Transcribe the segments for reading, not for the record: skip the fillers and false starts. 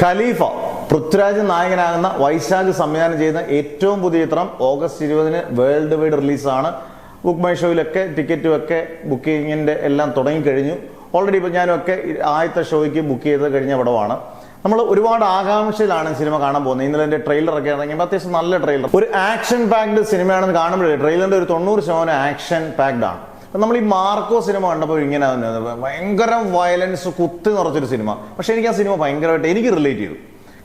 ഖലീഫ പൃഥ്വിരാജ് നായകനാകുന്ന വൈശാഖ് സംവിധാനം ചെയ്യുന്ന ഏറ്റവും പുതിയ ചിത്രം ഓഗസ്റ്റ് 20 വേൾഡ് വൈഡ് റിലീസാണ്. ബുക്ക് മൈ ഷോയിലൊക്കെ ടിക്കറ്റും ഒക്കെ ബുക്കിങ്ങിന്റെ എല്ലാം തുടങ്ങിക്കഴിഞ്ഞു. ഓൾറെഡി ഇപ്പോൾ ഞാനൊക്കെ ആദ്യത്തെ ഷോയ്ക്ക് ബുക്ക് ചെയ്ത് കഴിഞ്ഞ പടമാണ്. നമ്മൾ ഒരുപാട് ആകാംക്ഷയിലാണ് സിനിമ കാണാൻ പോകുന്നത്. ഇന്നലെ എൻ്റെ ട്രെയിലറൊക്കെ ഇറങ്ങിയപ്പോൾ അത്യാവശ്യം നല്ല ട്രെയിലർ, ഒരു ആക്ഷൻ പാക്ഡ് സിനിമയാണെന്ന് കാണുമ്പോഴേ ട്രെയിലറിന്റെ ഒരു 90% ആക്ഷൻ പാക്ഡ് ആണ്. നമ്മൾ ഈ മാർക്കോ സിനിമ കണ്ടപ്പോൾ ഇങ്ങനെ ഭയങ്കര വയലൻസ് കുത്തി നിറച്ചൊരു സിനിമ. പക്ഷെ എനിക്ക് ആ സിനിമ ഭയങ്കരമായിട്ട് എനിക്ക് റിലേറ്റ് ചെയ്തു.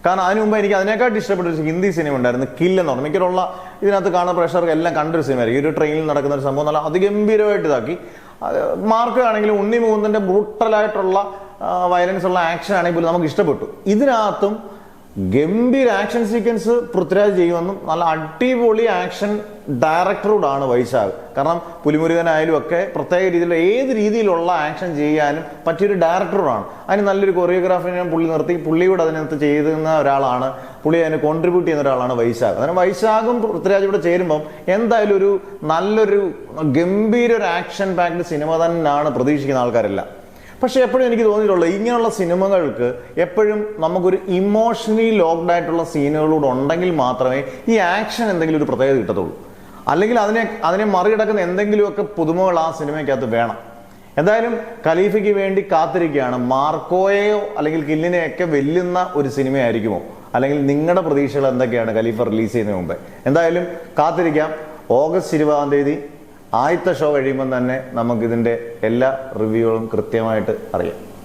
കാരണം അതിന് മുമ്പ് എനിക്ക് അതിനേക്കാട്ട് ഇഷ്ടപ്പെട്ട ഒരു ഹിന്ദി സിനിമ ഉണ്ടായിരുന്നു, കിൽ എന്ന് പറഞ്ഞു. മിക്കലുള്ള ഇതിനകത്ത് കാണുന്ന പ്രേക്ഷകർക്ക് എല്ലാം കണ്ടൊരു സിനിമയായിരിക്കും. ഈ ഒരു ട്രെയിനിൽ നടക്കുന്ന ഒരു സംഭവം നല്ല അതിഗംഭീരമായിട്ട് ഇതാക്കി. മാർക്കോ ആണെങ്കിലും ഉണ്ണി മുകുന്ദന്റെ ബ്രൂട്ടലായിട്ടുള്ള വയലൻസ് ഉള്ള ആക്ഷൻ ആണെങ്കിൽ പോലും നമുക്ക് ഇഷ്ടപ്പെട്ടു. ഇതിനകത്തും ഗംഭീര ആക്ഷൻ സീക്വൻസ് പൃഥ്വിരാജ് ചെയ്യുമെന്നും നല്ല അടിപൊളി ആക്ഷൻ ഡയറക്ടറോടാണ് വൈശാഖ്. കാരണം പുലിമുരുകനായാലും ഒക്കെ പ്രത്യേക രീതിയിൽ ഏത് രീതിയിലുള്ള ആക്ഷൻ ചെയ്യാനും പറ്റിയൊരു ഡയറക്ടറോടാണ്. അതിന് നല്ലൊരു കൊറിയോഗ്രാഫിനെ പുള്ളി നിർത്തി പുള്ളിയോട് അതിനകത്ത് ചെയ്യുന്ന ഒരാളാണ്, പുള്ളി അതിന് കോൺട്രിബ്യൂട്ട് ചെയ്യുന്ന ഒരാളാണ് വൈശാഖ്. അങ്ങനെ വൈശാഖും പൃഥ്വിരാജും കൂടെ ചേരുമ്പം എന്തായാലും ഒരു നല്ലൊരു ഗംഭീര ഒരു ആക്ഷൻ പാക്ഡ് സിനിമ തന്നെയാണ് പ്രതീക്ഷിക്കുന്ന ആൾക്കാരെല്ലാം. പക്ഷെ എപ്പോഴും എനിക്ക് തോന്നിയിട്ടുള്ളത് ഇങ്ങനെയുള്ള സിനിമകൾക്ക് എപ്പോഴും നമുക്കൊരു ഇമോഷണലി ലോക്ക്ഡ് ആയിട്ടുള്ള സീനുകളൂടെ ഉണ്ടെങ്കിൽ മാത്രമേ ഈ ആക്ഷൻ എന്തെങ്കിലും ഒരു പ്രത്യേകത കിട്ടത്തുള്ളൂ. അല്ലെങ്കിൽ അതിനെ മറികടക്കുന്ന എന്തെങ്കിലുമൊക്കെ പുതുമകൾ ആ സിനിമയ്ക്കകത്ത് വേണം. എന്തായാലും ഖലീഫയ്ക്ക് വേണ്ടി കാത്തിരിക്കുകയാണ്. മാർക്കോയെയോ അല്ലെങ്കിൽ കില്ലിനെയൊക്കെ വെല്ലുന്ന ഒരു സിനിമയായിരിക്കുമോ? അല്ലെങ്കിൽ നിങ്ങളുടെ പ്രതീക്ഷകൾ എന്തൊക്കെയാണ് ഖലീഫ റിലീസ് ചെയ്യുന്നതിന് മുമ്പേ? എന്തായാലും കാത്തിരിക്കാം. ഓഗസ്റ്റ് 20 ആദ്യത്തെ ഷോ കഴിയുമ്പോൾ തന്നെ നമുക്കിതിൻ്റെ എല്ലാ റിവ്യൂകളും കൃത്യമായിട്ട് അറിയാം.